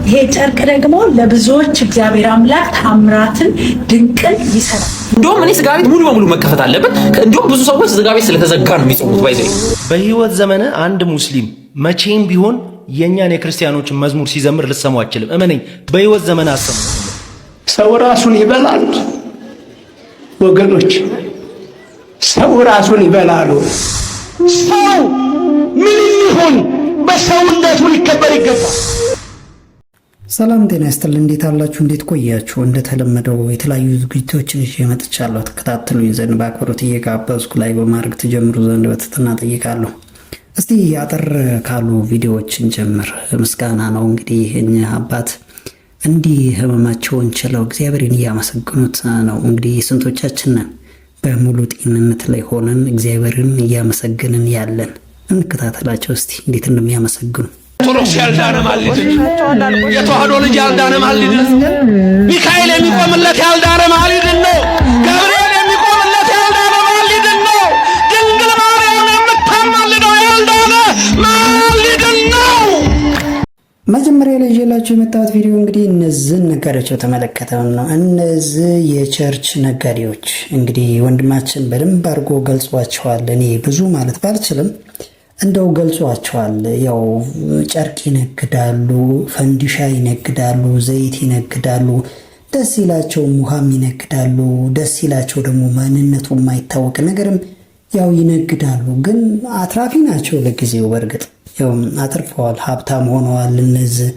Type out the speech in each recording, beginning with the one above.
ይሄ ጨርቅ ደግሞ ለብዙዎች እግዚአብሔር አምላክ ታምራትን ድንቅን ይሰራል። እንደውም እኔ ስጋ ቤት ሙሉ በሙሉ መከፈት አለበት። እንደውም ብዙ ሰዎች ስጋ ቤት ስለተዘጋ ነው የሚጾሙት። ባይዘይ በህይወት ዘመነ አንድ ሙስሊም መቼም ቢሆን የኛን የክርስቲያኖችን መዝሙር ሲዘምር ልሰማው አችልም። እመነኝ፣ በህይወት ዘመነ አሰሙ። ሰው ራሱን ይበላል ወገኖች፣ ሰው ራሱን ይበላሉ። ሰው ምን ይሁን በሰውነቱ ሊከበር ይገባል። ሰላም ጤና ይስጥልኝ። እንዴት አላችሁ? እንዴት ቆያችሁ? እንደተለመደው የተለያዩ ዝግጅቶችን ይዤ መጥቻለሁ። ተከታተሉኝ ዘንድ በአክብሮት እየጋበዝኩ ላይ በማድረግ ትጀምሩ ዘንድ በትህትና ጠይቃለሁ። እስቲ አጠር ካሉ ቪዲዮዎችን ጀምር። ምስጋና ነው እንግዲህ እኛ አባት እንዲህ ህመማቸውን ችለው እግዚአብሔርን እያመሰግኑት ነው። እንግዲህ ስንቶቻችን ነን በሙሉ ጤንነት ላይ ሆነን እግዚአብሔርን እያመሰግንን ያለን? እንከታተላቸው እስቲ እንዴት እንደሚያመሰግኑ። ኦርቶዶክስ ያልዳነ ማልድ፣ የተዋህዶ ልጅ ያልዳነ ማልድ፣ ሚካኤል የሚቆምለት ያልዳነ ማልድ ነው። ገብርኤል የሚቆምለት ያልዳነ ማልድ ነው። ድንግል ማርያም የምታማልደው ያልዳነ ማልድ ነው። መጀመሪያ ላይ ይዤላችሁ የመጣሁት ቪዲዮ እንግዲህ እነዚህን ነጋዴዎች የተመለከተው ነው። እነዚህ የቸርች ነጋዴዎች እንግዲህ ወንድማችን በደንብ አድርጎ ገልጿቸዋል። እኔ ብዙ ማለት ባልችልም እንደው ገልጿቸዋል። ያው ጨርቅ ይነግዳሉ፣ ፈንዲሻ ይነግዳሉ፣ ዘይት ይነግዳሉ፣ ደስ ይላቸው ውሃም ይነግዳሉ፣ ደስ ይላቸው ደግሞ ማንነቱ የማይታወቅ ነገርም ያው ይነግዳሉ። ግን አትራፊ ናቸው ለጊዜው። በእርግጥ ያው አትርፈዋል፣ ሀብታም ሆነዋል። እነዚህ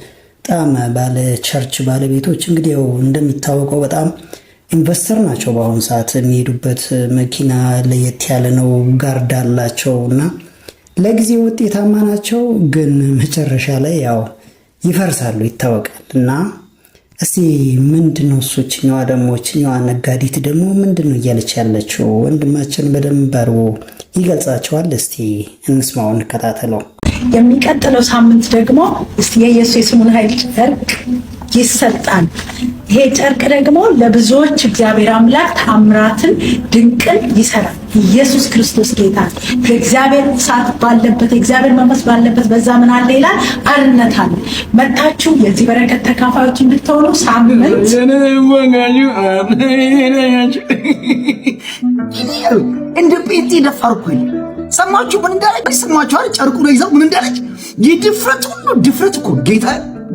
በጣም ባለ ቸርች ባለቤቶች እንግዲህ ያው እንደሚታወቀው በጣም ኢንቨስተር ናቸው። በአሁኑ ሰዓት የሚሄዱበት መኪና ለየት ያለ ነው፣ ጋርድ አላቸው እና ለጊዜው ውጤታማ ናቸው። ግን መጨረሻ ላይ ያው ይፈርሳሉ ይታወቃል። እና እስቲ ምንድነው እሱ ችኛዋ ደግሞ ችኛዋ ነጋዴት ደግሞ ምንድነው እያለች ያለችው? ወንድማችን በደንብ አድርጎ ይገልጻቸዋል። እስቲ እንስማው፣ እንከታተለው። የሚቀጥለው ሳምንት ደግሞ እስቲ የኢየሱስ የስሙን ኃይል ጨርቅ ይሰጣል። ይሄ ጨርቅ ደግሞ ለብዙዎች እግዚአብሔር አምላክ ታምራትን ድንቅን ይሰራል። ኢየሱስ ክርስቶስ ጌታ። እግዚአብሔር እሳት ባለበት እግዚአብሔር መንፈስ ባለበት በዛ ምን አለ ይላል? አርነት አለ። መጣችሁ የዚህ በረከት ተካፋዮች እንድትሆኑ ሳምንት እንደ ጴንጤ ደፋርኩኝ። ሰማችሁ ምን እንዳለች? ሰማችሁ አይደል? ጨርቁ ነው ይዘው ምን እንዳለች? የድፍረት ሁሉ ድፍረት እኮ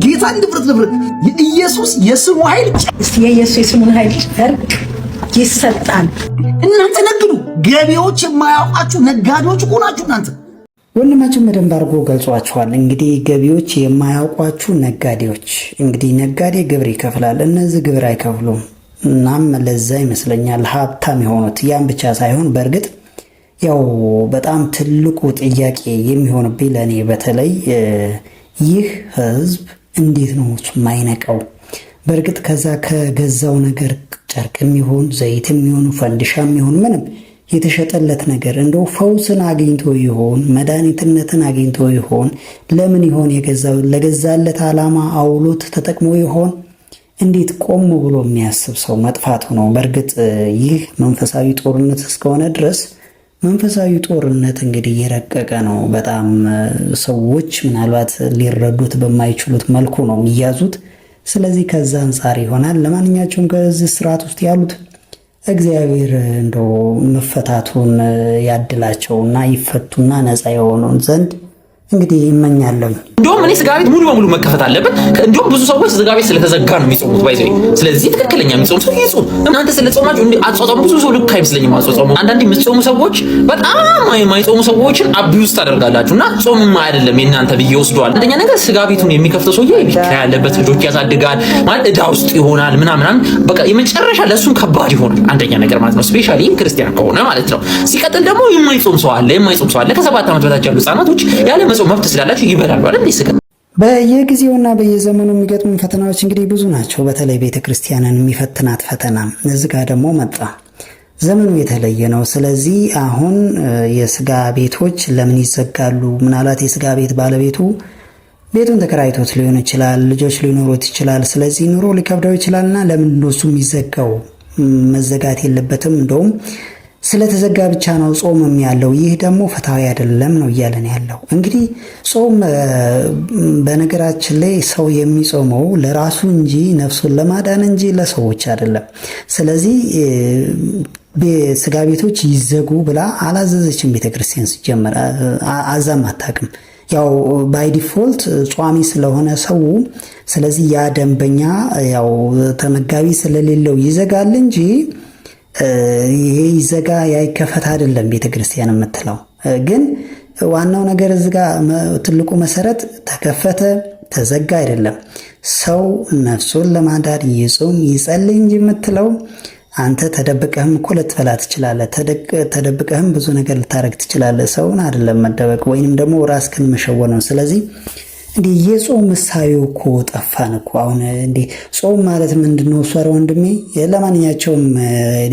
ጌታን ድፍረት የኢየሱስ የስሙ ኃይል እስቲ የኢየሱስ የስሙን ኃይል ጨርቅ ይሰጣል። እናንተ ነግዱ። ገቢዎች የማያውቃችሁ ነጋዴዎች እኮ ናችሁ እናንተ። ወንድማችን በደንብ አድርጎ ገልጿቸዋል። እንግዲህ ገቢዎች የማያውቋችሁ ነጋዴዎች። እንግዲህ ነጋዴ ግብር ይከፍላል፣ እነዚህ ግብር አይከፍሉም። እናም ለዛ ይመስለኛል ሀብታም የሆኑት። ያን ብቻ ሳይሆን በእርግጥ ያው በጣም ትልቁ ጥያቄ የሚሆንብኝ ለእኔ በተለይ ይህ ህዝብ እንዴት ነው እሱ የማይነቀው? በእርግጥ ከዛ ከገዛው ነገር ጨርቅ የሚሆን ዘይት የሚሆን ፈንዲሻ የሚሆን ምንም የተሸጠለት ነገር እንደው ፈውስን አግኝቶ ይሆን መድኃኒትነትን አግኝቶ ይሆን? ለምን ይሆን የገዛው? ለገዛለት ዓላማ አውሎት ተጠቅሞ ይሆን? እንዴት ቆም ብሎ የሚያስብ ሰው መጥፋቱ ነው። በእርግጥ ይህ መንፈሳዊ ጦርነት እስከሆነ ድረስ መንፈሳዊ ጦርነት እንግዲህ የረቀቀ ነው በጣም። ሰዎች ምናልባት ሊረዱት በማይችሉት መልኩ ነው የሚያዙት። ስለዚህ ከዛ አንጻር ይሆናል። ለማንኛቸውም ከዚህ ስርዓት ውስጥ ያሉት እግዚአብሔር እንደው መፈታቱን ያድላቸውና ይፈቱና ነፃ የሆኑን ዘንድ እንግዲህ ይመኛለሁ። እንደውም እኔ ስጋ ቤት ሙሉ በሙሉ መከፈት አለበት። እንደውም ብዙ ሰዎች ስጋ ቤት ስለተዘጋ ነው የሚጾሙት። ባይዘይ ስለዚህ ትክክለኛ የሚጾሙ ሰው ይጾም። እናንተ ስለጾማችሁ እንዴ አጾጾሙ ብዙ ሰው ልክ አይመስለኝም። አጾጾሙ አንዳንዴ የምትጾሙ ሰዎች በጣም የማይጾሙ ሰዎችን አቢዩዝ ታደርጋላችሁና ጾምማ አይደለም የእናንተ ብዬ ወስዷል። አንደኛ ነገር ስጋ ቤቱን የሚከፍተው ሰውዬ ቢካ ያለበት ልጆች ያሳድጋል ማለት እዳ ውስጥ ይሆናል ምናምን በቃ የመጨረሻ ለሱም ከባድ ይሆናል። አንደኛ ነገር ማለት ነው ስፔሻሊ ክርስቲያን ከሆነ ማለት ነው። ሲቀጥል ደግሞ የማይጾም ሰው አለ ከ7 ዓመት በታች ያሉ ህጻናቶች ያለ መጾም መብት ስላላችሁ ይበላሉ አይደል? በየጊዜውና በየዘመኑ የሚገጥሙ ፈተናዎች እንግዲህ ብዙ ናቸው። በተለይ ቤተክርስቲያንን የሚፈትናት ፈተና እዚህ ጋር ደግሞ መጣ። ዘመኑ የተለየ ነው። ስለዚህ አሁን የስጋ ቤቶች ለምን ይዘጋሉ? ምናልባት የስጋ ቤት ባለቤቱ ቤቱን ተከራይቶት ሊሆን ይችላል፣ ልጆች ሊኖሩት ይችላል። ስለዚህ ኑሮ ሊከብደው ይችላልና ለምን ነው እሱ የሚዘጋው? መዘጋት የለበትም። እንደውም ስለተዘጋ ብቻ ነው ጾምም ያለው። ይህ ደግሞ ፍትሐዊ አይደለም ነው እያለን ያለው። እንግዲህ ጾም በነገራችን ላይ ሰው የሚጾመው ለራሱ እንጂ ነፍሱን ለማዳን እንጂ ለሰዎች አይደለም። ስለዚህ ስጋ ቤቶች ይዘጉ ብላ አላዘዘችም ቤተክርስቲያን። ሲጀመር አዛም አታውቅም። ያው ባይ ዲፎልት ጿሚ ስለሆነ ሰው፣ ስለዚህ ያ ደንበኛ ያው ተመጋቢ ስለሌለው ይዘጋል እንጂ ይሄ ይዘጋ ያይከፈት አይደለም ቤተክርስቲያን የምትለው። ግን ዋናው ነገር እዚህ ጋር ትልቁ መሰረት ተከፈተ ተዘጋ አይደለም። ሰው ነፍሱን ለማዳን ይጾም ይጸልይ እንጂ የምትለው አንተ ተደብቀህም እኮ ልትበላ ትችላለህ። ተደብቀህም ብዙ ነገር ልታረግ ትችላለህ። ሰውን አይደለም መደበቅ ወይንም ደግሞ ራስህን መሸወን ነው። ስለዚህ እንዲህ የጾም ምሳሌው እኮ ጠፋን እኮ። አሁን እንዲህ ጾም ማለት ምንድነው? ሷር ወንድሜ፣ ለማንኛቸውም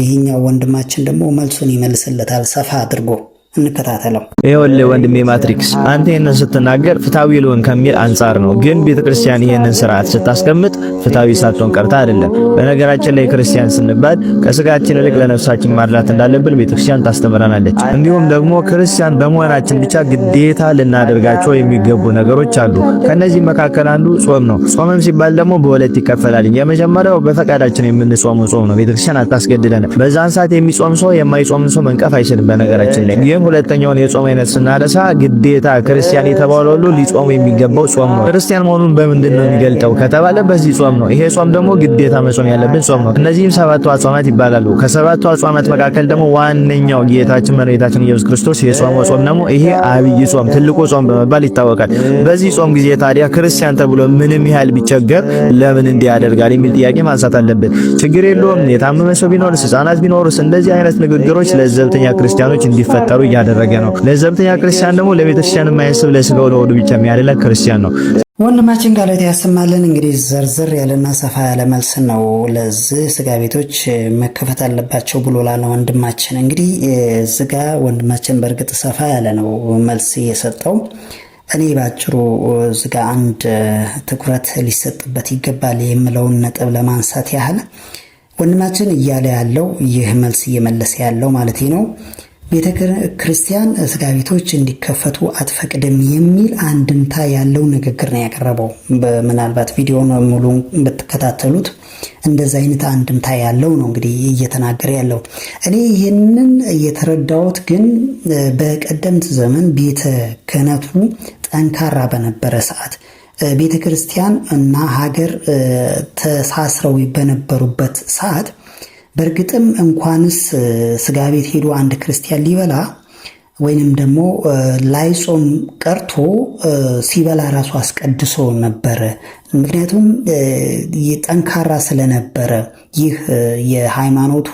ይሄኛው ወንድማችን ደግሞ መልሱን ይመልስለታል ሰፋ አድርጎ። እንከታተለው። ይኸውልህ ወንድሜ ማትሪክስ፣ አንተ ይሄንን ስትናገር ፍትሐዊ ልሆን ከሚል አንጻር ነው። ግን ቤተክርስቲያን ይሄንን ስርዓት ስታስቀምጥ ፍትሐዊ ሳትሆን ቀርታ አይደለም። በነገራችን ላይ ክርስቲያን ስንባል ከስጋችን ይልቅ ለነፍሳችን ማድላት እንዳለብን ቤተክርስቲያን ታስተምረናለች። እንዲሁም ደግሞ ክርስቲያን በመሆናችን ብቻ ግዴታ ልናደርጋቸው የሚገቡ ነገሮች አሉ። ከነዚህ መካከል አንዱ ጾም ነው። ጾምም ሲባል ደግሞ በሁለት ይከፈላል። የመጀመሪያው በፈቃዳችን የምንጾመው ጾም ነው። ቤተክርስቲያን አታስገድደንም። በዛን ሰዓት የሚጾም ሰው የማይጾም ሰው መንቀፍ አይችልም። በነገራችን ላይ ሁለተኛውን የጾም አይነት ስናነሳ ግዴታ ክርስቲያን የተባለው ሁሉ ሊጾም የሚገባው ጾም ነው። ክርስቲያን መሆኑን በምንድን ነው የሚገልጠው ከተባለ በዚህ ጾም ነው። ይሄ ጾም ደግሞ ግዴታ መጾም ያለብን ጾም ነው። እነዚህም ሰባቱ አጽዋማት ይባላሉ። ከሰባቱ አጽዋማት መካከል ደግሞ ዋነኛው ጌታችን መድኃኒታችን ኢየሱስ ክርስቶስ የጾመው ጾም ደግሞ ይሄ አብይ ጾም፣ ትልቁ ጾም በመባል ይታወቃል። በዚህ ጾም ጊዜ ታዲያ ክርስቲያን ተብሎ ምንም ያህል ቢቸገር ለምን እንዲህ ያደርጋል የሚል ጥያቄ ማንሳት አለብን። ችግር የለውም የታመመ ሰው ቢኖርስ፣ ህፃናት ቢኖርስ፣ እንደዚህ አይነት ንግግሮች ለዘብተኛ ክርስቲያኖች እንዲፈጠሩ እያደረገ ነው። ለዘብተኛ ክርስቲያን ደግሞ ለቤተክርስቲያን የማያስብ ለስጋው ለሆዱ ብቻ የሚያደላ ክርስቲያን ነው። ወንድማችን ቃላት ያሰማልን። እንግዲህ ዘርዘር ያለና ሰፋ ያለ መልስ ነው ለዚህ ስጋ ቤቶች መከፈት አለባቸው ብሎ ላለ ወንድማችን። እንግዲህ ስጋ ወንድማችን በእርግጥ ሰፋ ያለ ነው መልስ የሰጠው። እኔ ባጭሩ ስጋ አንድ ትኩረት ሊሰጥበት ይገባል የምለውን ነጥብ ለማንሳት ያህል ወንድማችን እያለ ያለው ይህ መልስ እየመለሰ ያለው ማለት ነው ቤተ ክርስቲያን ስጋ ቤቶች እንዲከፈቱ አትፈቅድም የሚል አንድምታ ያለው ንግግር ነው ያቀረበው። ምናልባት ቪዲዮውን ሙሉ ብትከታተሉት እንደዛ አይነት አንድምታ ያለው ነው እንግዲህ እየተናገረ ያለው። እኔ ይህንን የተረዳሁት ግን በቀደምት ዘመን ቤተ ክህነቱ ጠንካራ በነበረ ሰዓት ቤተ ክርስቲያን እና ሀገር ተሳስረው በነበሩበት ሰዓት በእርግጥም እንኳንስ ስጋ ቤት ሄዶ አንድ ክርስቲያን ሊበላ ወይንም ደግሞ ላይጾም ቀርቶ ሲበላ ራሱ አስቀድሶ ነበረ። ምክንያቱም ጠንካራ ስለነበረ ይህ የሃይማኖቱ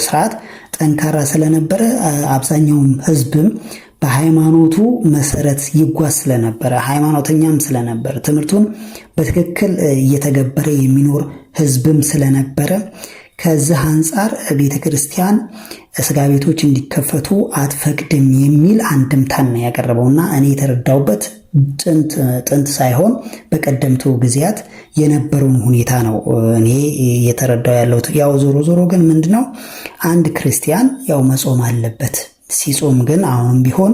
ስርዓት ጠንካራ ስለነበረ አብዛኛውም ሕዝብም በሃይማኖቱ መሰረት ይጓዝ ስለነበረ ሃይማኖተኛም ስለነበረ ትምህርቱን በትክክል እየተገበረ የሚኖር ሕዝብም ስለነበረ ከዚህ አንጻር ቤተ ክርስቲያን ስጋ ቤቶች እንዲከፈቱ አትፈቅድም የሚል አንድምታን ነው ያቀረበውና እኔ የተረዳውበት ጥንት ሳይሆን በቀደምቱ ጊዜያት የነበረውን ሁኔታ ነው እኔ የተረዳው ያለሁት። ያው ዞሮ ዞሮ ግን ምንድነው አንድ ክርስቲያን ያው መጾም አለበት። ሲጾም ግን አሁንም ቢሆን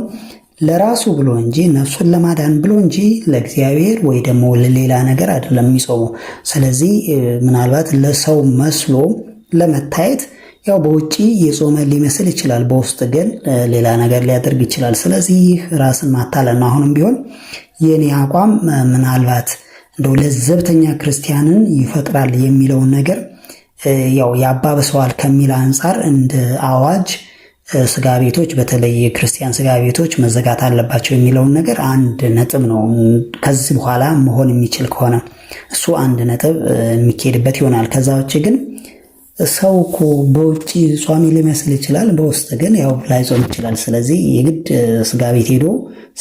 ለራሱ ብሎ እንጂ ነፍሱን ለማዳን ብሎ እንጂ ለእግዚአብሔር ወይ ደግሞ ለሌላ ነገር አይደለም የሚጾመው። ስለዚህ ምናልባት ለሰው መስሎ ለመታየት ያው በውጪ የጾመ ሊመስል ይችላል፣ በውስጥ ግን ሌላ ነገር ሊያደርግ ይችላል። ስለዚህ ራስን ማታለል ነው። አሁንም ቢሆን የኔ አቋም ምናልባት እንደው ለዘብተኛ ክርስቲያንን ይፈጥራል የሚለውን ነገር ያው ያባብሰዋል ከሚል አንጻር እንደ አዋጅ ስጋ ቤቶች በተለይ የክርስቲያን ስጋ ቤቶች መዘጋት አለባቸው የሚለውን ነገር አንድ ነጥብ ነው። ከዚህ በኋላ መሆን የሚችል ከሆነ እሱ አንድ ነጥብ የሚካሄድበት ይሆናል። ከዛ ውጭ ግን ሰው እኮ በውጭ ጿሚ ሊመስል ይችላል፣ በውስጥ ግን ያው ላይጾም ይችላል። ስለዚህ የግድ ስጋ ቤት ሄዶ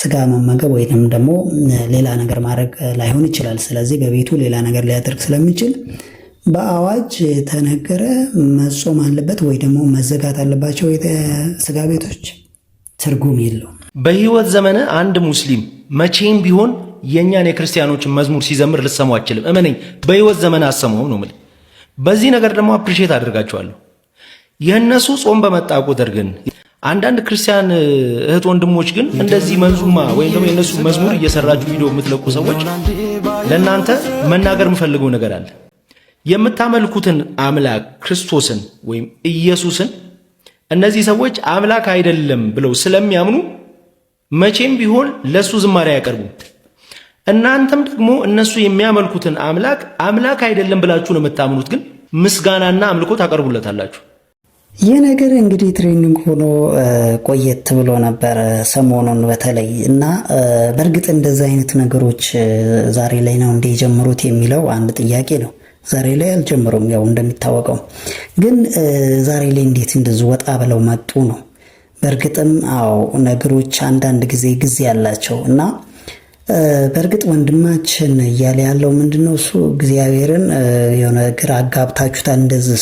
ስጋ መመገብ ወይንም ደግሞ ሌላ ነገር ማድረግ ላይሆን ይችላል። ስለዚህ በቤቱ ሌላ ነገር ሊያደርግ ስለሚችል በአዋጅ ተነገረ መጾም አለበት ወይ ደግሞ መዘጋት አለባቸው ስጋ ቤቶች ትርጉም የለውም። በህይወት ዘመነ አንድ ሙስሊም መቼም ቢሆን የኛን የክርስቲያኖችን መዝሙር ሲዘምር ልሰማው አችልም። እመነኝ፣ በህይወት ዘመነ አሰማው ነው ማለት። በዚህ ነገር ደግሞ አፕሪሼት አድርጋቸዋለሁ። የእነሱ ጾም በመጣ ቁጥር ግን አንዳንድ ክርስቲያን እህት ወንድሞች ግን እንደዚህ መንዙማ ወይም ደግሞ የእነሱ መዝሙር እየሰራችሁ ቪዲዮ የምትለቁ ሰዎች ለእናንተ መናገር የምፈልገው ነገር አለ። የምታመልኩትን አምላክ ክርስቶስን ወይም ኢየሱስን እነዚህ ሰዎች አምላክ አይደለም ብለው ስለሚያምኑ መቼም ቢሆን ለሱ ዝማሬ ያቀርቡ። እናንተም ደግሞ እነሱ የሚያመልኩትን አምላክ አይደለም ብላችሁ ነው የምታምኑት፣ ግን ምስጋናና አምልኮ ታቀርቡለታላችሁ። ይህ ነገር እንግዲህ ትሬኒንግ ሆኖ ቆየት ብሎ ነበር ሰሞኑን በተለይ እና በእርግጥ እንደዚህ አይነት ነገሮች ዛሬ ላይ ነው እንደ የጀመሩት የሚለው አንድ ጥያቄ ነው። ዛሬ ላይ አልጀመሩም፣ ያው እንደሚታወቀው ግን ዛሬ ላይ እንዴት እንደዚህ ወጣ ብለው መጡ ነው። በእርግጥም አዎ ነገሮች አንዳንድ ጊዜ ያላቸው እና በእርግጥ ወንድማችን እያለ ያለው ምንድነው እሱ እግዚአብሔርን የሆነ ግራ አጋብታችሁታል እንደዚህ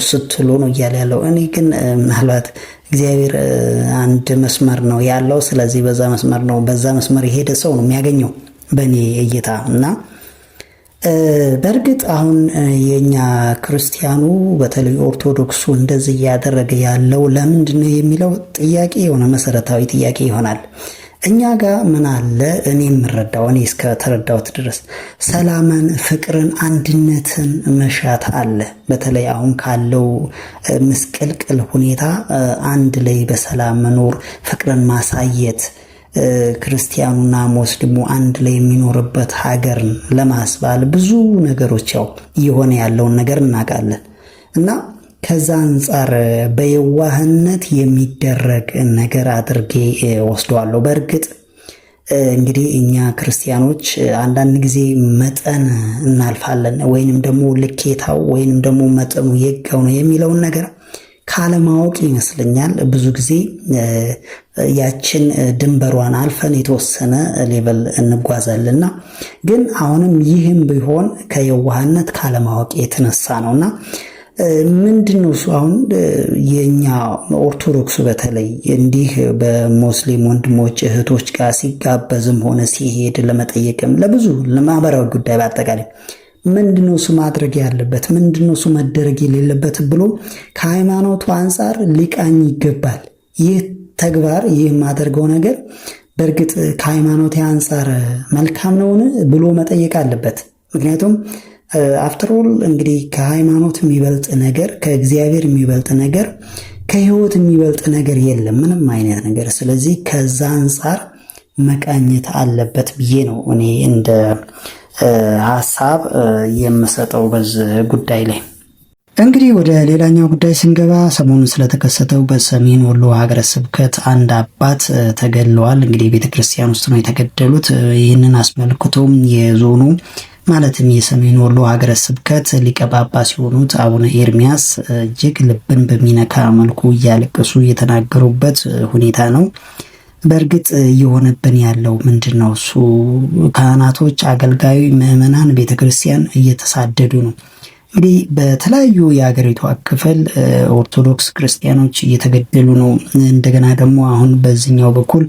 ስትሉ ነው እያለ ያለው። እኔ ግን ምናልባት እግዚአብሔር አንድ መስመር ነው ያለው፣ ስለዚህ በዛ መስመር የሄደ ሰው ነው የሚያገኘው በእኔ እይታ እና በእርግጥ አሁን የኛ ክርስቲያኑ በተለይ ኦርቶዶክሱ እንደዚህ እያደረገ ያለው ለምንድነው የሚለው ጥያቄ የሆነ መሰረታዊ ጥያቄ ይሆናል። እኛ ጋር ምን አለ? እኔ የምረዳው እኔ እስከ ተረዳሁት ድረስ ሰላምን፣ ፍቅርን፣ አንድነትን መሻት አለ። በተለይ አሁን ካለው ምስቅልቅል ሁኔታ አንድ ላይ በሰላም መኖር፣ ፍቅርን ማሳየት፣ ክርስቲያኑና ሙስሊሙ አንድ ላይ የሚኖርበት ሀገርን ለማስባል ብዙ ነገሮች ያው እየሆነ ያለውን ነገር እናውቃለን እና ከዛ አንጻር በየዋህነት የሚደረግ ነገር አድርጌ ወስደዋለሁ። በእርግጥ እንግዲህ እኛ ክርስቲያኖች አንዳንድ ጊዜ መጠን እናልፋለን፣ ወይንም ደግሞ ልኬታው ወይንም ደግሞ መጠኑ የጋው ነው የሚለውን ነገር ካለማወቅ ይመስለኛል ብዙ ጊዜ ያችን ድንበሯን አልፈን የተወሰነ ሌቨል እንጓዛለንና ግን አሁንም ይህም ቢሆን ከየዋህነት ካለማወቅ የተነሳ ነውና ምንድነው እሱ አሁን የኛ ኦርቶዶክሱ በተለይ እንዲህ በሙስሊም ወንድሞች እህቶች ጋር ሲጋበዝም ሆነ ሲሄድ ለመጠየቅም ለብዙ ለማህበራዊ ጉዳይ በአጠቃላይ ምንድነው እሱ ማድረግ ያለበት ምንድነው እሱ መደረግ የሌለበት ብሎ ከሃይማኖቱ አንጻር ሊቃኝ ይገባል። ይህ ተግባር ይህ ማድረገው ነገር በእርግጥ ከሃይማኖቱ አንጻር መልካም ነውን ብሎ መጠየቅ አለበት። ምክንያቱም አፍተር ኦል እንግዲህ ከሃይማኖት የሚበልጥ ነገር ከእግዚአብሔር የሚበልጥ ነገር ከህይወት የሚበልጥ ነገር የለም ምንም አይነት ነገር። ስለዚህ ከዛ አንጻር መቃኘት አለበት ብዬ ነው እኔ እንደ ሐሳብ የምሰጠው በዚህ ጉዳይ ላይ። እንግዲህ ወደ ሌላኛው ጉዳይ ስንገባ ሰሞኑን ስለተከሰተው በሰሜን ወሎ ሀገረ ስብከት አንድ አባት ተገድለዋል። እንግዲህ ቤተክርስቲያን ውስጥ ነው የተገደሉት። ይህንን አስመልክቶም የዞኑ ማለትም የሰሜን ወሎ ሀገረ ስብከት ሊቀ ጳጳስ የሆኑት አቡነ ኤርሚያስ እጅግ ልብን በሚነካ መልኩ እያለቀሱ የተናገሩበት ሁኔታ ነው። በእርግጥ እየሆነብን ያለው ምንድነው? እሱ ካህናቶች፣ አገልጋዩ፣ ምዕመናን ቤተክርስቲያን እየተሳደዱ ነው። እንግዲህ በተለያዩ የሀገሪቷ ክፍል ኦርቶዶክስ ክርስቲያኖች እየተገደሉ ነው። እንደገና ደግሞ አሁን በዚህኛው በኩል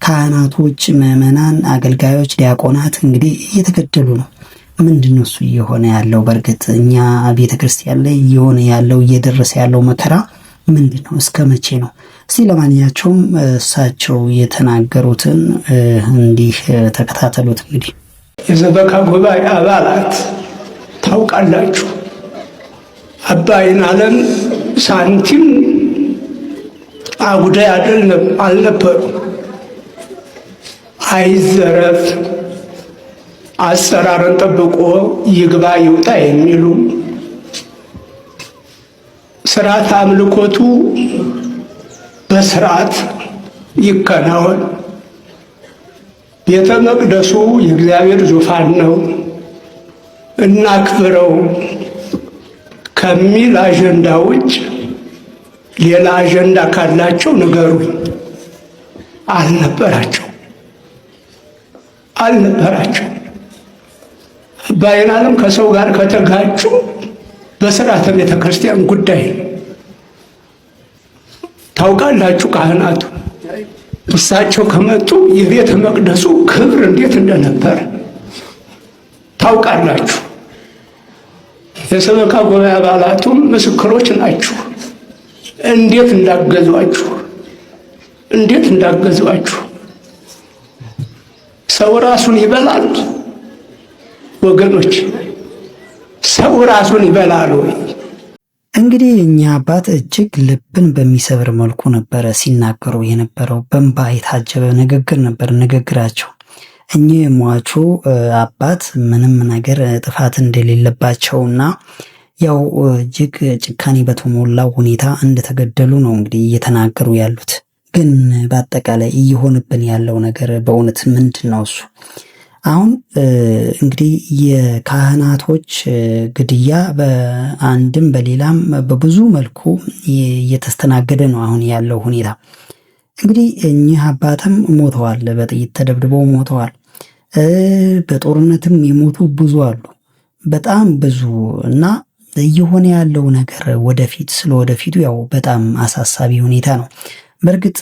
ካህናቶች፣ ምዕመናን፣ አገልጋዮች፣ ዲያቆናት እንግዲህ እየተገደሉ ነው። ምንድነው እሱ እየሆነ ያለው? በእርግጥ እኛ ቤተክርስቲያን ላይ እየሆነ ያለው እየደረሰ ያለው መከራ ምንድነው? እስከ መቼ ነው? እስቲ ለማንኛቸውም እሳቸው የተናገሩትን እንዲህ ተከታተሉት። እንግዲህ የሰበካ ጉባኤ አባላት ታውቃላችሁ፣ አባይን ዓለም ሳንቲም አጉዳይ አልነበሩ። አይዘረፍ አሰራርን ጠብቆ ይግባ ይውጣ የሚሉ ስርዓት አምልኮቱ በስርዓት ይከናወን፣ ቤተ መቅደሱ የእግዚአብሔር ዙፋን ነው እናክብረው ከሚል አጀንዳ ውጭ ሌላ አጀንዳ ካላቸው ንገሩኝ። አልነበራቸው። አባይን ዓለም ከሰው ጋር ከተጋጩ በስርዓተ ቤተ ክርስቲያን ጉዳይ ታውቃላችሁ። ካህናቱ እሳቸው ከመጡ የቤተ መቅደሱ ክብር እንዴት እንደነበረ ታውቃላችሁ። የሰበካ ጉባኤ አባላቱም ምስክሮች ናችሁ። እንዴት እንዳገዟችሁ ሰው ራሱን ይበላል ወገኖች፣ ሰው ራሱን ይበላል ወይ? እንግዲህ እኛ አባት እጅግ ልብን በሚሰብር መልኩ ነበረ ሲናገሩ የነበረው። በእንባ የታጀበ ንግግር ነበር ንግግራቸው። እኚህ ሟቹ አባት ምንም ነገር ጥፋት እንደሌለባቸውና ያው እጅግ ጭካኔ በተሞላው ሁኔታ እንደተገደሉ ነው እንግዲህ እየተናገሩ ያሉት። ግን በአጠቃላይ እየሆነብን ያለው ነገር በእውነት ምንድን ነው? እሱ አሁን እንግዲህ የካህናቶች ግድያ በአንድም በሌላም በብዙ መልኩ እየተስተናገደ ነው አሁን ያለው ሁኔታ። እንግዲህ እኚህ አባትም ሞተዋል፣ በጥይት ተደብድበው ሞተዋል። በጦርነትም የሞቱ ብዙ አሉ፣ በጣም ብዙ እና እየሆነ ያለው ነገር ወደፊት ስለ ወደፊቱ ያው በጣም አሳሳቢ ሁኔታ ነው። በእርግጥ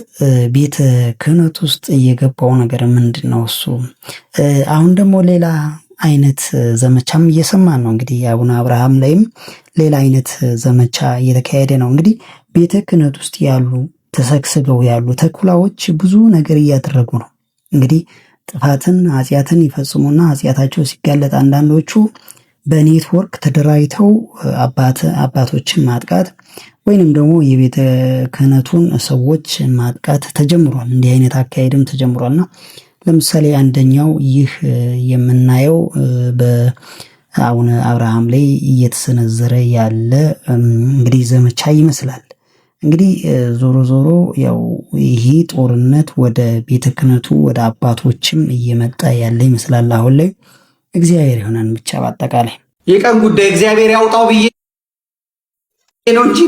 ቤተ ክህነት ውስጥ እየገባው ነገር ምንድን ነው? እሱ አሁን ደግሞ ሌላ አይነት ዘመቻም እየሰማን ነው። እንግዲህ አቡነ አብርሃም ላይም ሌላ አይነት ዘመቻ እየተካሄደ ነው። እንግዲህ ቤተ ክህነት ውስጥ ያሉ ተሰግስገው ያሉ ተኩላዎች ብዙ ነገር እያደረጉ ነው። እንግዲህ ጥፋትን ኃጢአትን ይፈጽሙና ኃጢአታቸው ሲጋለጥ አንዳንዶቹ በኔትወርክ ተደራጅተው አባቶችን ማጥቃት ወይንም ደግሞ የቤተ ክህነቱን ሰዎች ማጥቃት ተጀምሯል። እንዲህ አይነት አካሄድም ተጀምሯልና ለምሳሌ አንደኛው ይህ የምናየው በአቡነ አብርሃም ላይ እየተሰነዘረ ያለ እንግዲህ ዘመቻ ይመስላል። እንግዲህ ዞሮ ዞሮ ያው ይሄ ጦርነት ወደ ቤተ ክህነቱ ወደ አባቶችም እየመጣ ያለ ይመስላል። አሁን ላይ እግዚአብሔር ይሆናል ብቻ። በአጠቃላይ የቀን ጉዳይ እግዚአብሔር ያውጣው ብዬ ነው እንጂ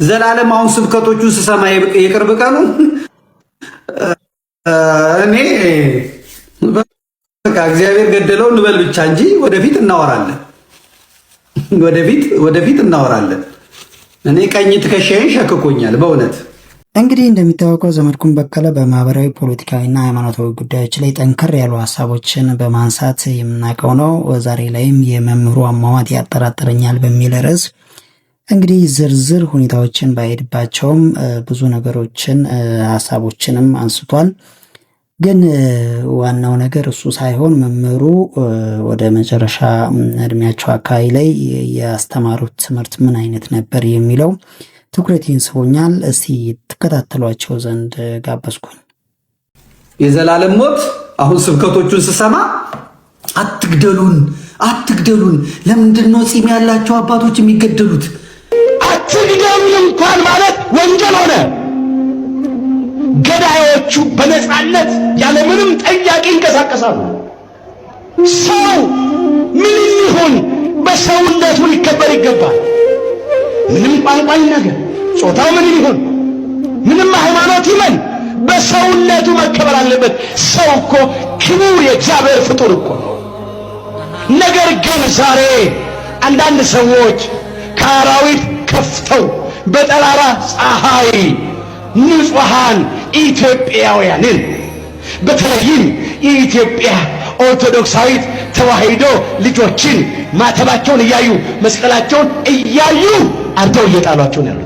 ዘላለም አሁን ስብከቶቹን ስሰማ የቅርብ ቀኑ እኔ በቃ እግዚአብሔር ገደለው እንበል ብቻ እንጂ ወደፊት እናወራለን። እኔ ቀኝ ትከሻዬን ሸክኮኛል በእውነት። እንግዲህ እንደሚታወቀው ዘመድኩን በቀለ በማህበራዊ ፖለቲካዊና ሃይማኖታዊ ጉዳዮች ላይ ጠንከር ያሉ ሀሳቦችን በማንሳት የምናውቀው ነው። ዛሬ ላይም የመምህሩ አሟሟት ያጠራጥረኛል በሚል ርዕስ እንግዲህ ዝርዝር ሁኔታዎችን ባይሄድባቸውም ብዙ ነገሮችን ሀሳቦችንም አንስቷል። ግን ዋናው ነገር እሱ ሳይሆን መምህሩ ወደ መጨረሻ እድሜያቸው አካባቢ ላይ ያስተማሩት ትምህርት ምን አይነት ነበር የሚለው ትኩረቴን ስቦኛል። እስቲ ትከታተሏቸው ዘንድ ጋበዝኩኝ። የዘላለም ሞት አሁን ስብከቶቹን ስሰማ አትግደሉን፣ ለምንድን ነው ፂም ያላቸው አባቶች የሚገደሉት? አትግደሉን እንኳን ማለት ወንጀል ሆነ። ገዳዮቹ በነፃነት ያለምንም ጠያቂ ይንቀሳቀሳሉ። ሰው ምን ይሁን በሰውነቱ ሊከበር ይገባል። ምንም ቋንቋ ይናገር፣ ጾታው ምን ይሁን፣ ምንም ሃይማኖት ይመን፣ በሰውነቱ መከበር አለበት። ሰው እኮ ክቡር የእግዚአብሔር ፍጡር እኮ። ነገር ግን ዛሬ አንዳንድ ሰዎች ከአራዊት ከፍተው በጠራራ ፀሐይ ንጹሃን ኢትዮጵያውያንን በተለይም የኢትዮጵያ ኦርቶዶክሳዊት ተዋሕዶ ልጆችን ማተባቸውን እያዩ መስቀላቸውን እያዩ አርደው እየጣሏቸው ነው ያሉት።